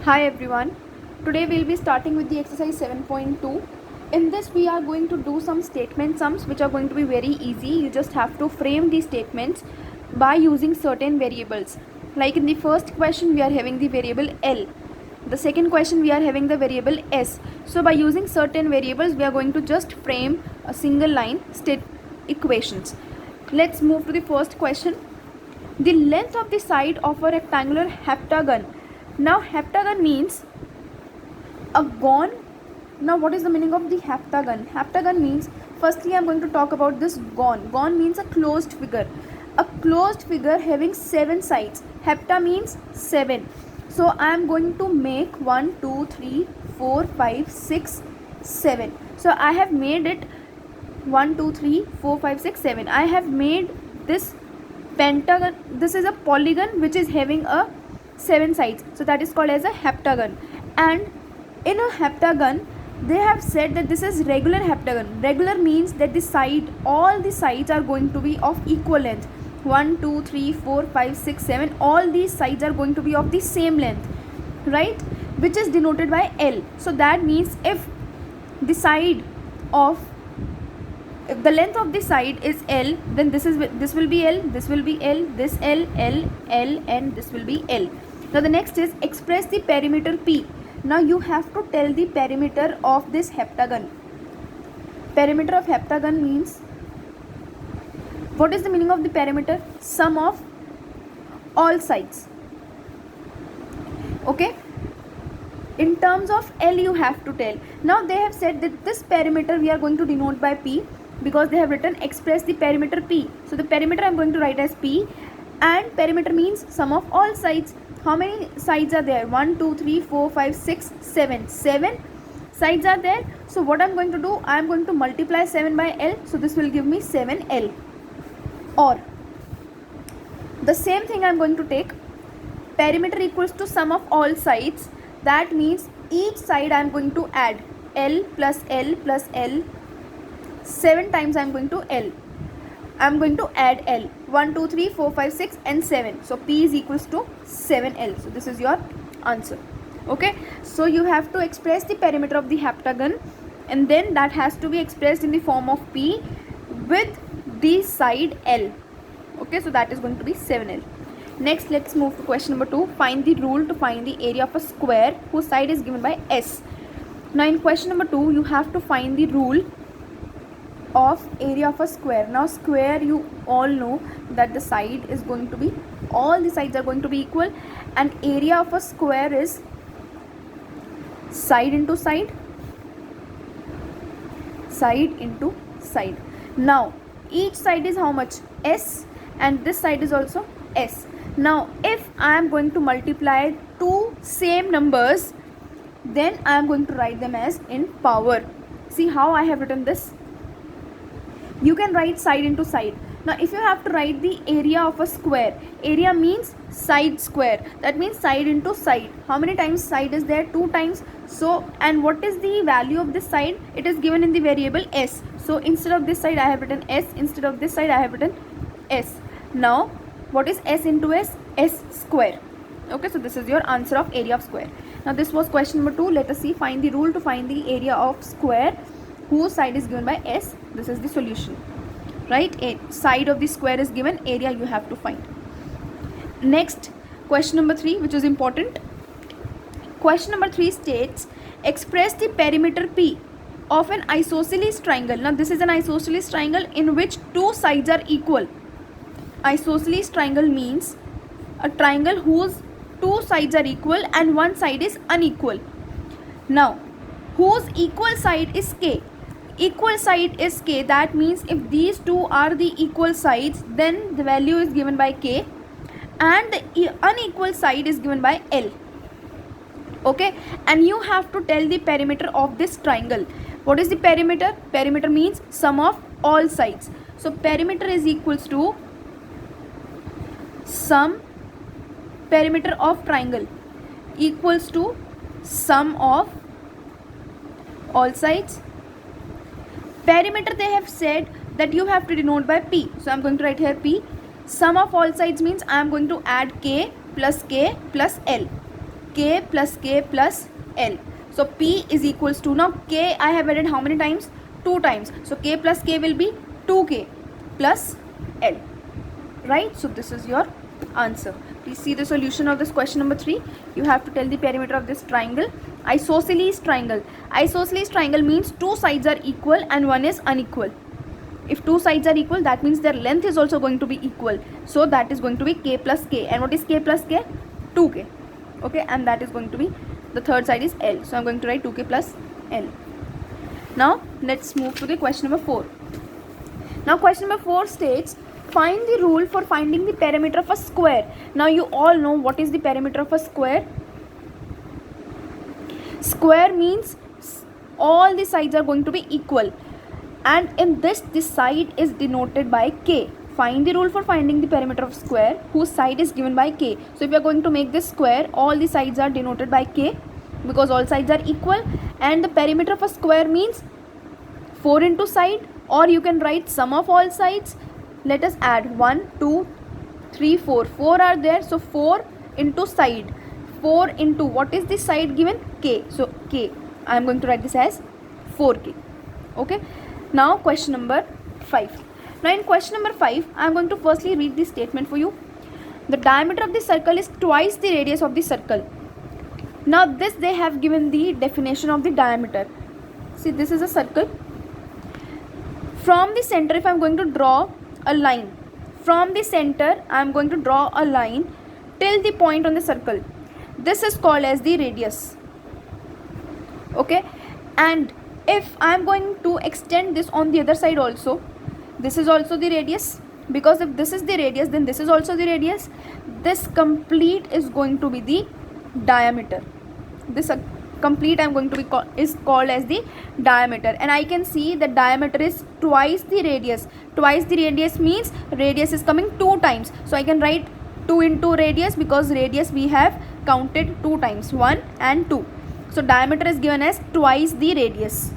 Hi everyone. Today we'll be starting with the exercise 7.2. In this we are going to do some statement sums which are going to be very easy. You just have to frame these statements by using certain variables. Like in the first question we are having the variable L. The second question we are having the variable S. So by using certain variables we are going to just frame a single line state equations. Let's move to the first question. The length of the side of a rectangular heptagon. Now heptagon means a gon. Now what is the meaning of the heptagon? Heptagon means, firstly I am going to talk about this gon. Gon means a closed figure. A closed figure having 7 sides. Hepta means 7. So I am going to make 1, 2, 3, 4, 5, 6, 7. So I have made it 1, 2, 3, 4, 5, 6, 7. I have made this pentagon. This is a polygon which is having a 7 sides, so that is called as a heptagon. And in a heptagon they have said that this is regular heptagon. Regular means that all the sides are going to be of equal length. 1, 2, 3, 4, 5, 6, 7, all these sides are going to be of the same length, right, which is denoted by L. So that means if the length of the side is L, then this will be L, this will be L, this L, and this will be L. Now the next is express the perimeter P. Now you have to tell the perimeter of this heptagon. Perimeter of heptagon means, what is the meaning of the perimeter? Sum of all sides. Okay, in terms of L you have to tell. Now they have said that this perimeter we are going to denote by P, because they have written express the perimeter P. So the perimeter I am going to write as P, and perimeter means sum of all sides. How many sides are there? 1, 2, 3, 4, 5, 6, 7. 7 sides are there. So what I am going to do? I am going to multiply 7 by L. So this will give me 7L. Or the same thing I am going to take. Perimeter equals to sum of all sides. That means each side I am going to add L plus L plus L. 7 times I am going to L. I am going to add L. 1, 2, 3, 4, 5, 6 and 7. So P is equals to 7L. So this is your answer. Okay. So you have to express the perimeter of the heptagon, and then that has to be expressed in the form of P with the side L. Okay. So that is going to be 7L. Next, let's move to question number 2. Find the rule to find the area of a square whose side is given by S. Now in question number 2, you have to find the rule of area of a square. Now square, you all know that the side is going to be, all the sides are going to be equal, and area of a square is side into side, side into side. Now each side is how much? S, and this side is also S. Now if I am going to multiply two same numbers, then I am going to write them as in power. See how I have written this? You can write side into side. Now if you have to write the area of a square, area means side square. That means side into side. How many times side is there? 2 times. So, and what is the value of this side? It is given in the variable S. So instead of this side I have written S, instead of this side I have written S. Now what is S into S? S square. Okay, so this is your answer of area of square. Now this was question number 2. Let us see, find the rule to find the area of square whose side is given by S. This is the solution, right? A side of the square is given, area you have to find. Next, question number 3, which is important. Question number 3 states, express the perimeter P of an isosceles triangle. Now this is an isosceles triangle in which 2 sides are equal. Isosceles triangle means a triangle whose 2 sides are equal and one side is unequal. Now whose equal side is K. Equal side is K. That means if these two are the equal sides, then the value is given by K, and the unequal side is given by L. Okay, and you have to tell the perimeter of this triangle. What is the perimeter? Perimeter means sum of all sides. So perimeter is equals to sum, perimeter of triangle equals to sum of all sides. Perimeter, they have said that you have to denote by P. So I am going to write here P. Sum of all sides means I am going to add K plus L. k plus l. So p is equals to, now k I have added how many times? 2 times. So k plus k will be 2k plus l, right? So this is your answer. Please see the solution of this question number 3. You have to tell the perimeter of this triangle. Isosceles triangle. Isosceles triangle means two sides are equal and one is unequal. If two sides are equal, that means their length is also going to be equal. So that is going to be k plus k. And what is k plus k? 2k. Okay, and that is going to be, the third side is l. So I'm going to write 2k plus l. Now let's move to the question number 4. Now question number 4 states, find the rule for finding the perimeter of a square. Now you all know what is the perimeter of a square. Square means all the sides are going to be equal, and in this side is denoted by k. Find the rule for finding the perimeter of square whose side is given by k. So if you are going to make this square, all the sides are denoted by k because all sides are equal, and the perimeter of a square means 4 into side, or you can write sum of all sides. Let us add 1, 2, 3, 4. 4 are there, so 4 into side. 4 into what is the side given? K. So k, I am going to write this as 4k. Okay. Now question number 5. Now in question number 5, I am going to firstly read the statement for you. The diameter of the circle is twice the radius of the circle. Now this, they have given the definition of the diameter. See, this is a circle. From the center, if I am going to draw a line, from the center I am going to draw a line till the point on the circle. This is called as the radius. Okay, and if I am going to extend this on the other side also, this is also the radius, because if this is the radius, then this is also the radius. This complete is going to be the diameter. This complete I am going to be is called as the diameter, and I can see the diameter is twice the radius. Twice the radius means radius is coming 2 times. So I can write 2 into radius because radius we have counted 2 times, 1 and 2. So diameter is given as twice the radius.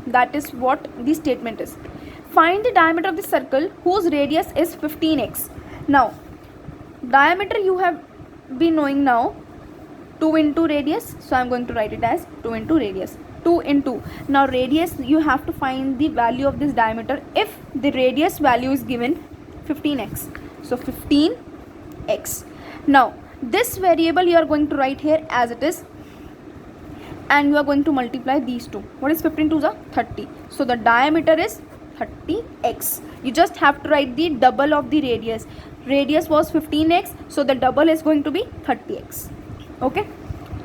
That is what the statement is. Find the diameter of the circle whose radius is 15x. Now diameter you have been knowing now, 2 into radius. So I am going to write it as 2 into radius. 2 into, now radius, you have to find the value of this diameter if the radius value is given 15x. So 15x. Now this variable you are going to write here as it is, and you are going to multiply these two. What is 15 to the 30? So the diameter is 30x. You just have to write the double of the radius. Radius was 15x, so the double is going to be 30x. Okay.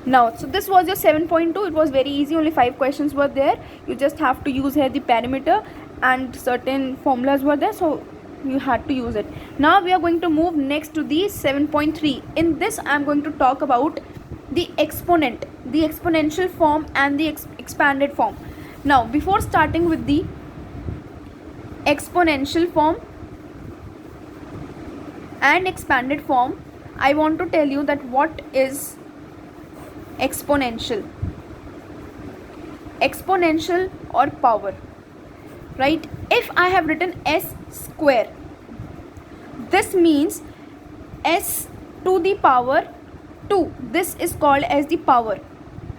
Now, so this was your 7.2. It was very easy. Only 5 questions were there. You just have to use here the perimeter, and certain formulas were there, so you had to use it. Now we are going to move next to the 7.3. In this I am going to talk about the exponent, the exponential form and the expanded form. Now before starting with the exponential form and expanded form, I want to tell you that what is exponential. Exponential or power, right? If I have written s square, this means s to the power 2. This is called as the power.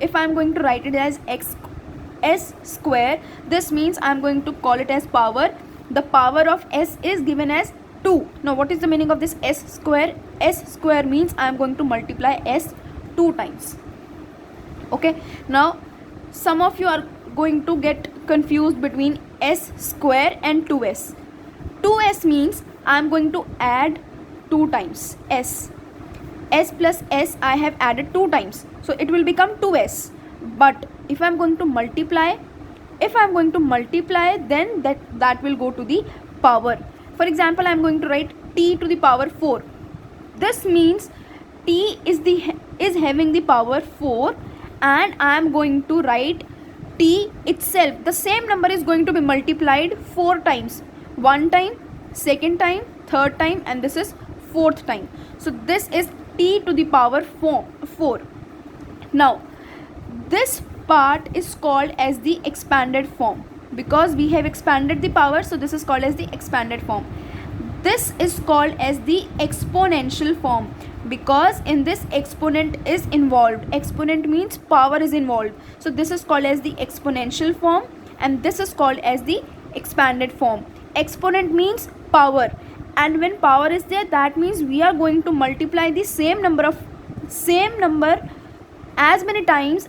If I am going to write it as s square, this means I am going to call it as power. The power of s is given as 2. Now what is the meaning of this s square? S square means I am going to multiply s 2 times. Okay. Now some of you are going to get confused between s square and 2s. 2s means I am going to add 2 times s. S plus s I have added 2 times, so it will become 2s. But if I am going to multiply, then that will go to the power. For example, I am going to write t to the power 4. This means t is having the power 4, and I am going to write t itself. The same number is going to be multiplied 4 times. 1 time, second time, third time, and this is 4th time. So this is t to the power 4. Now this part is called as the expanded form because we have expanded the power, so this is called as the expanded form. This is called as the exponential form. because in this exponent is involved. Exponent means power is involved. So this is called as the exponential form and this is called as the expanded form. Exponent means power, and when power is there, that means we are going to multiply the same number as many times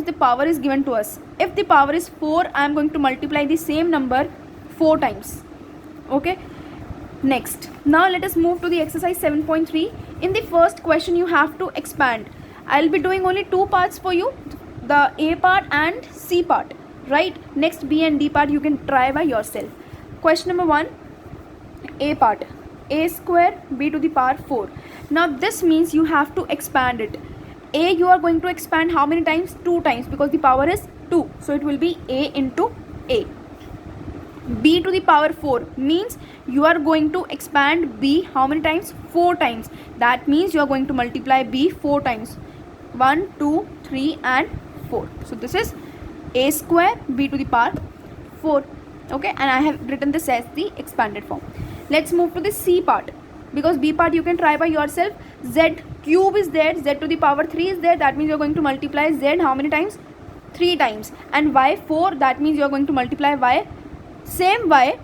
the power is given to us. If the power is 4, I am going to multiply the same number 4 times. Okay, next, now let us move to the exercise 7.3. in the first question you have to expand. I'll be doing only 2 parts for you, the A part and C part, right? Next, B and D part you can try by yourself. Question number 1, A part, a square b to the power 4. Now this means you have to expand it. A you are going to expand how many times? 2 times, because the power is 2, so it will be a into a. B to the power 4 means you are going to expand b how many times? 4 times. That means you are going to multiply b 4 times. 1, 2, 3 and 4. So this is a square b to the power 4. Okay, and I have written this as the expanded form. Let's move to the C part, because B part you can try by yourself. Z cube is there, z to the power 3 is there, that means you are going to multiply z how many times? 3 times. And y 4, that means you are going to multiply y, same y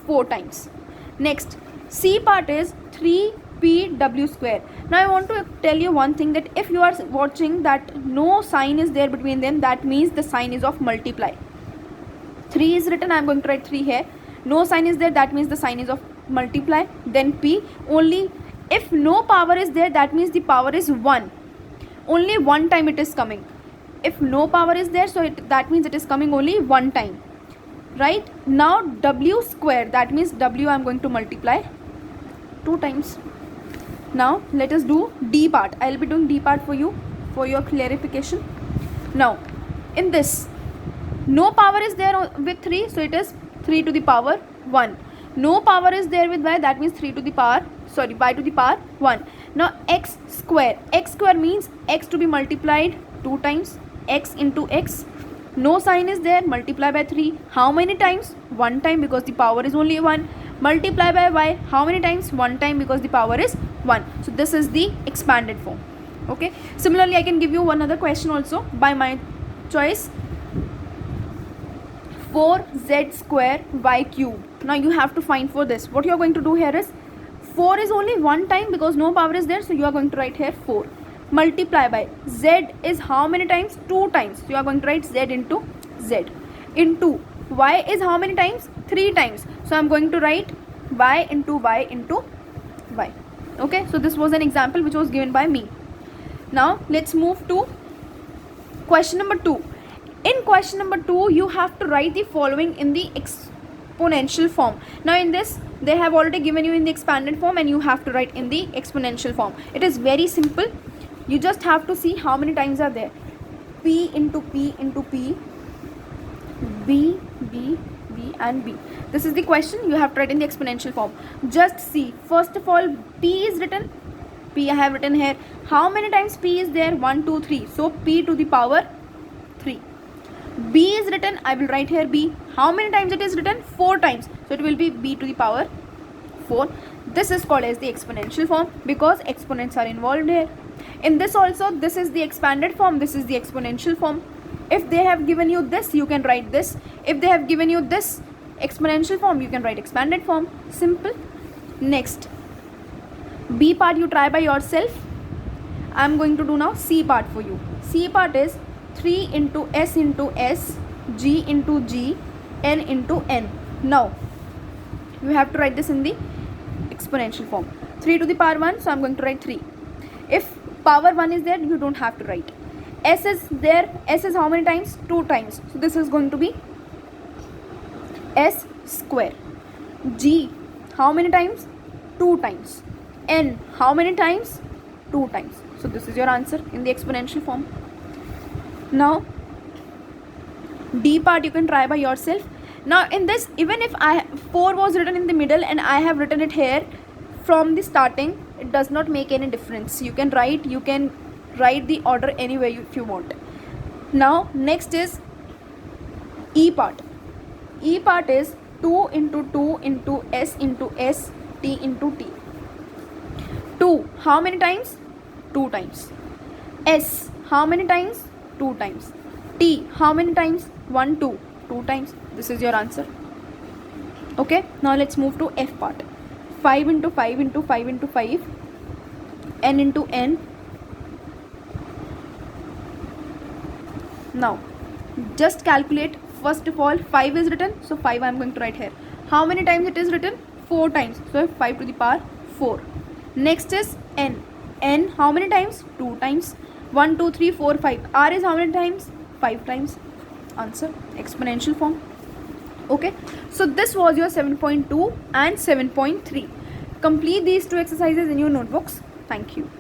4 times. Next, C part is 3pw square. Now I want to tell you one thing, that if you are watching that no sign is there between them, that means the sign is of multiply. 3 is written, I am going to write 3 here. No sign is there, that means the sign is of multiply. Then P, only if no power is there, that means the power is 1. Only one time it is coming. If no power is there, so that means it is coming only one time. Right? Now W square, that means W I am going to multiply 2 times. Now let us do D part. I will be doing D part for you for your clarification. Now in this, no power is there with 3, so it is 3 to the power 1. No power is there with y, that means y to the power 1. Now x square means x to be multiplied 2 times, x into x. No sign is there, multiply by 3. How many times? 1 time, because the power is only 1. Multiply by y, how many times? 1 time, because the power is 1. So this is the expanded form. Okay, similarly I can give you one other question also by my choice. 4z square y cube. Now you have to find for this. What you are going to do here is, 4 is only 1 time because no power is there, so you are going to write here 4. Multiply by z is how many times? 2 times. So you are going to write z into z. Into y is how many times? 3 times. So I am going to write y into y into y. Okay, so this was an example which was given by me. Now let's move to question number 2. In question number 2, you have to write the following in the exponential form. Now in this, they have already given you in the expanded form and you have to write in the exponential form. It is very simple. You just have to see how many times are there. P into P into P, B, B, B and B. This is the question you have to write in the exponential form. Just see, first of all, P is written. P I have written here. How many times P is there? 1, 2, 3. So P to the power 3. B is written, I will write here B. How many times it is written? 4 times. So it will be B to the power 4. This is called as the exponential form because exponents are involved here. In this also, this is the expanded form, this is the exponential form. If they have given you this, you can write this. If they have given you this exponential form, you can write expanded form. Simple. Next, B part you try by yourself. I am going to do now C part for you. C part is 3 into S, G into G, N into N. Now, you have to write this in the exponential form. 3 to the power 1, so I am going to write 3. If power 1 is there, you don't have to write. S is there, S is how many times? 2 times. So this is going to be S square. G, how many times? 2 times. N, how many times? 2 times. So this is your answer in the exponential form. Now D part you can try by yourself. Now in this, even if 4 was written in the middle and I have written it here from the starting, it does not make any difference. You can write the order anyway if you want. Now next is E part. E part is 2 into 2 into S into S, T into T. 2, how many times? 2 times. S, how many times? 2 times. T, how many times? 1, 2. 2 times. This is your answer. Okay, now let's move to F part. 5 into 5 into 5 into 5, n into n. Now just calculate. First of all, 5 is written, so 5 I am going to write here. How many times it is written? 4 times, so 5 to the power 4. Next is n. N how many times? 2 times. 1, 2, 3, 4, 5. R is how many times? 5 times. Answer, exponential form. Okay, so this was your 7.2 and 7.3. Complete these two exercises in your notebooks. Thank you.